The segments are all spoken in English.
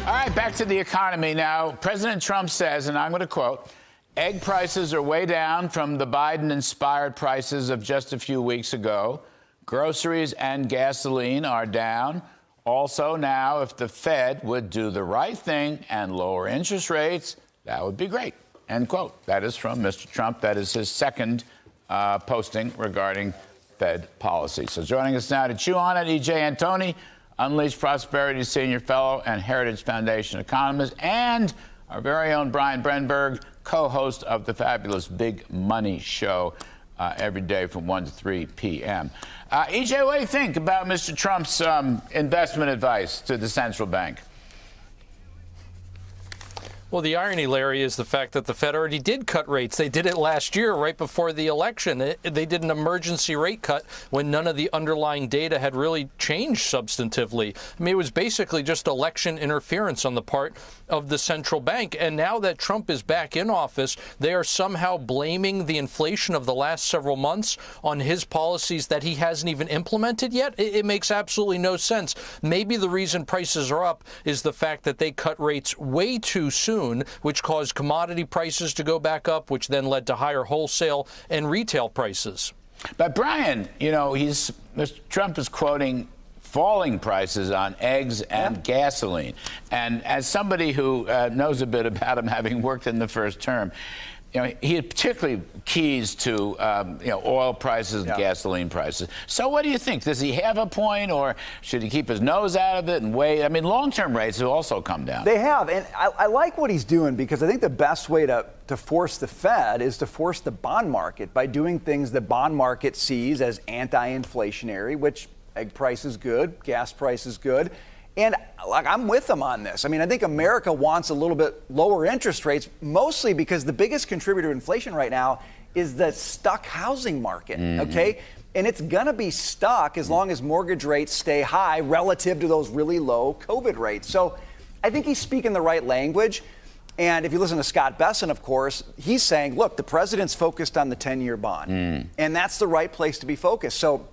All right, back to the economy now. President Trump says, and I'm going to quote, egg prices are way down from the Biden-inspired prices of just a few weeks ago. Groceries and gasoline are down. Also now, if the Fed would do the right thing and lower interest rates, that would be great. End quote. That is from Mr. Trump. That is his second posting regarding Fed policy. So joining us now to chew on it, E.J. Antoni, Unleash Prosperity Senior Fellow and Heritage Foundation economist, and our very own Brian Brenberg, co-host of the fabulous Big Money Show every day from 1 to 3 p.m. E.J., what do you think about Mr. Trump's investment advice to the central bank? Well, the irony, Larry, is the fact that the Fed already did cut rates. They did it last year right before the election. They did an emergency rate cut when none of the underlying data had really changed substantively. I mean, it was basically just election interference on the part of the central bank. And now that Trump is back in office, they are somehow blaming the inflation of the last several months on his policies that he hasn't even implemented yet. It makes absolutely no sense. Maybe the reason prices are up is the fact that they cut rates way too soon, which caused commodity prices to go back up, which then led to higher wholesale and retail prices. But Brian, you know, Mr. Trump is quoting falling prices on eggs and gasoline. And as somebody who knows a bit about him, having worked in the first term, you know, he particularly keys to, oil prices and gasoline prices. So what do you think? Does he have a point, or should he keep his nose out of it and wait? I mean, long-term rates have also come down. They have, and I like what he's doing, because I think the best way to force the Fed is to force the bond market by doing things the bond market sees as anti-inflationary, which egg price is good, gas price is good. And I'm with them on this. I mean, I think America wants a little bit lower interest rates, mostly because the biggest contributor to inflation right now is the stuck housing market, okay? And it's going to be stuck as long as mortgage rates stay high relative to those really low COVID rates. So I think he's speaking the right language. And if you listen to Scott Besson, of course, he's saying, look, the president's focused on the 10-year bond. And that's the right place to be focused. So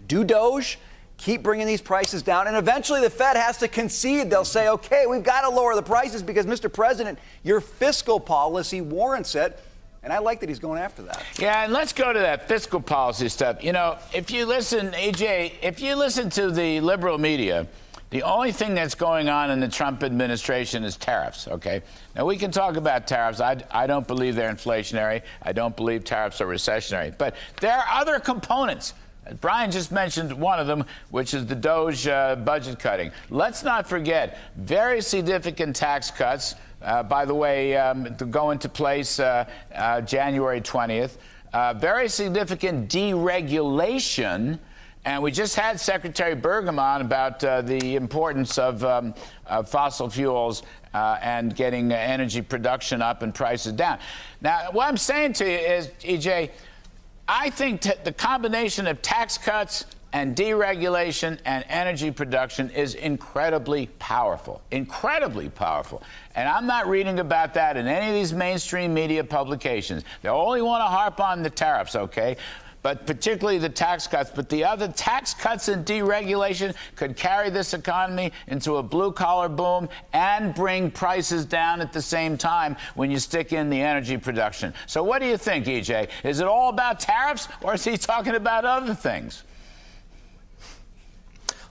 do Doge. Keep bringing these prices down, and eventually the Fed has to concede. They'll say, okay, we've got to lower the prices because, Mr. President, your fiscal policy warrants it. And I like that he's going after that. Yeah, and let's go to that fiscal policy stuff. You know, if you listen, AJ, if you listen to the liberal media, the only thing that's going on in the Trump administration is tariffs, okay? Now, we can talk about tariffs. I don't believe they're inflationary. I don't believe tariffs are recessionary. But there are other components. Brian just mentioned one of them, which is the Doge budget cutting. Let's not forget, very significant tax cuts, by the way, to go into place January 20th. Very significant deregulation. And we just had Secretary Burgum on about the importance of fossil fuels and getting energy production up and prices down. Now, what I'm saying to you is, EJ, I think the combination of tax cuts and deregulation and energy production is incredibly powerful, incredibly powerful. And I'm not reading about that in any of these mainstream media publications. They only want to harp on the tariffs, okay? But particularly the tax cuts. But the other tax cuts and deregulation could carry this economy into a blue-collar boom and bring prices down at the same time when you stick in the energy production. So what do you think, EJ? Is it all about tariffs, or is he talking about other things?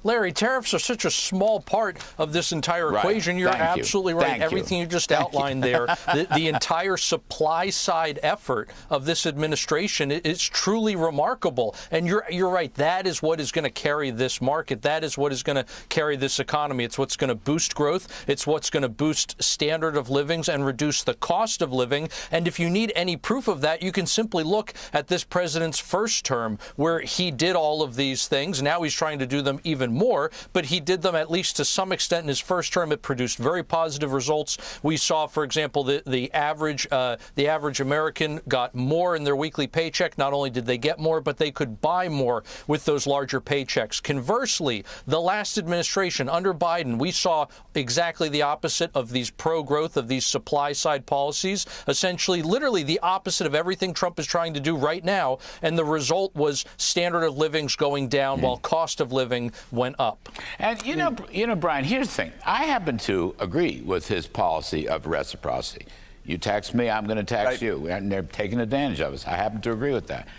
Larry, tariffs are such a small part of this entire equation. You're absolutely right. Everything you just outlined there, the entire supply side effort of this administration is truly remarkable. And you're right. That is what is going to carry this market. That is what is going to carry this economy. It's what's going to boost growth. It's what's going to boost standard of livings and reduce the cost of living. And if you need any proof of that, you can simply look at this president's first term, where he did all of these things. Now he's trying to do them even more, but he did them at least to some extent in his first term. It produced very positive results. We saw, for example, the average American got more in their weekly paycheck. Not only did they get more, but they could buy more with those larger paychecks. Conversely, the last administration under Biden, we saw exactly the opposite of these pro-growth, of these supply-side policies, essentially literally the opposite of everything Trump is trying to do right now. And the result was standard of living's going down while cost of living went went up. And you know, Brian, here's the thing. I happen to agree with his policy of reciprocity. You tax me, I'm going to tax you. And they're taking advantage of us. I happen to agree with that.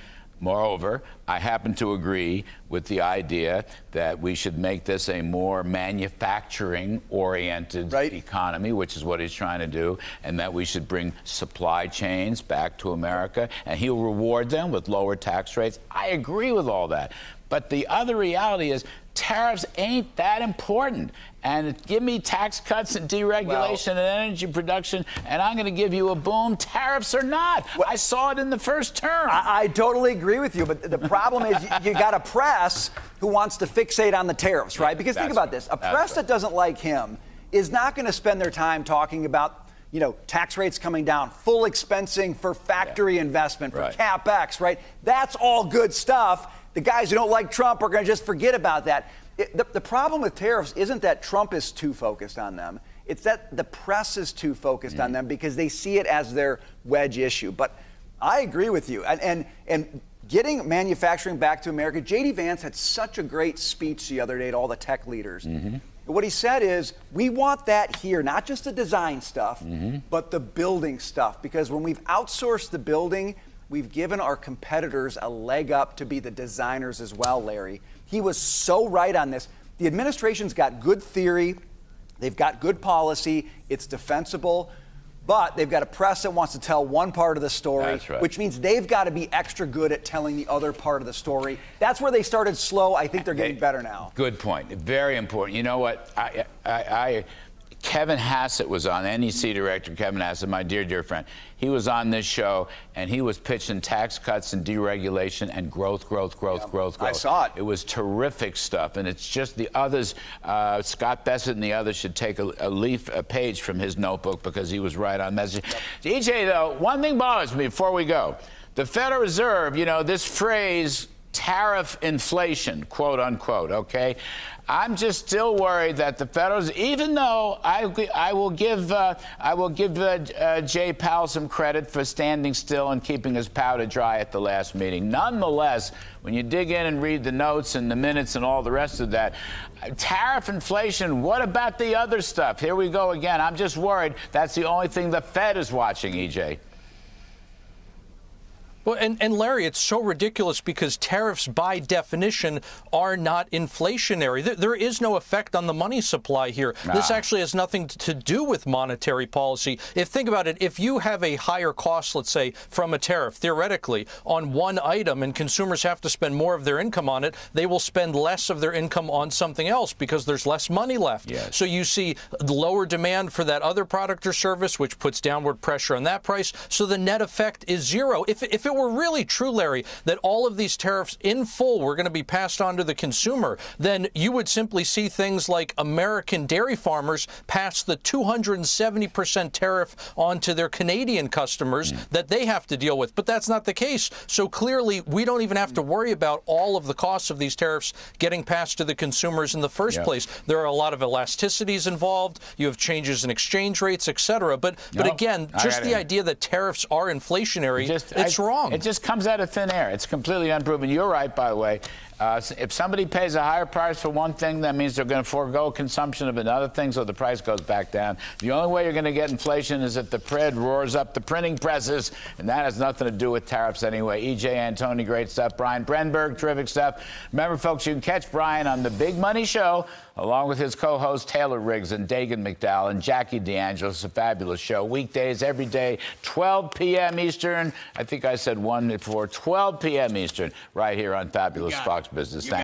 Moreover, I happen to agree with the idea that we should make this a more manufacturing-oriented economy, which is what he's trying to do, and that we should bring supply chains back to America, and he'll reward them with lower tax rates. I agree with all that. But the other reality is tariffs ain't that important. And give me tax cuts and deregulation and energy production, and I'm going to give you a boom. Tariffs or not. I saw it in the first term. I totally agree with you, but the problem is you got a press who wants to fixate on the tariffs, right? Because think about this. A press that doesn't like him is not going to spend their time talking about, you know, tax rates coming down, full expensing for factory investment, for CapEx, right? That's all good stuff. The guys who don't like Trump are going to just forget about that. The problem with tariffs isn't that Trump is too focused on them. It's that the press is too focused on them because they see it as their wedge issue. But I agree with you. And getting manufacturing back to America, J.D. Vance had such a great speech the other day to all the tech leaders. What he said is, we want that here, not just the design stuff, but the building stuff. Because when we've outsourced the building, we've given our competitors a leg up to be the designers as well, Larry. He was so right on this. The administration's got good theory. They've got good policy. It's defensible. But they've got a press that wants to tell one part of the story, which means they've got to be extra good at telling the other part of the story. That's where they started slow. I think they're getting better now. Good point. Very important. You know what? Kevin Hassett was on, NEC director Kevin Hassett, my dear, dear friend. He was on this show, and he was pitching tax cuts and deregulation and growth. I saw it. It was terrific stuff, and it's just the others, Scott Bessett and the others should take a page from his notebook because he was right on message. EJ, though, one thing bothers me before we go. The Federal Reserve, you know, this phrase, tariff inflation, quote unquote, okay? I'm just still worried that the Federal, even though I will give Jay Powell some credit for standing still and keeping his powder dry at the last meeting. Nonetheless, when you dig in and read the notes and the minutes and all the rest of that, tariff inflation, what about the other stuff? Here we go again. I'm just worried that's the only thing the Fed is watching, EJ. Well, and Larry, it's so ridiculous because tariffs, by definition, are not inflationary. There is no effect on the money supply here. This actually has nothing to do with monetary policy. Think about it, if you have a higher cost, let's say, from a tariff, theoretically, on one item, and consumers have to spend more of their income on it, they will spend less of their income on something else because there's less money left. So you see lower demand for that other product or service, which puts downward pressure on that price. So the net effect is zero. If it were really true, Larry, that all of these tariffs in full were going to be passed on to the consumer, then you would simply see things like American dairy farmers pass the 270% tariff on to their Canadian customers that they have to deal with. But that's not the case. So clearly, we don't even have to worry about all of the costs of these tariffs getting passed to the consumers in the first place. There are a lot of elasticities involved. You have changes in exchange rates, et cetera. But again, just the idea that tariffs are inflationary, it's wrong. It just comes out of thin air. It's completely unproven. You're right, by the way. If somebody pays a higher price for one thing, that means they're going to forego consumption of another thing, so the price goes back down. The only way you're going to get inflation is if the Fed roars up the printing presses, and that has nothing to do with tariffs anyway. EJ Antoni, great stuff. Brian Brenberg, terrific stuff. Remember, folks, you can catch Brian on The Big Money Show, along with his co-hosts Taylor Riggs and Dagan McDowell and Jackie D'Angelo. It's a fabulous show. Weekdays, every day, 12 p.m. Eastern. I think I said 1 before, 12 p.m. Eastern, right here on Fabulous Fox Business. Thanks.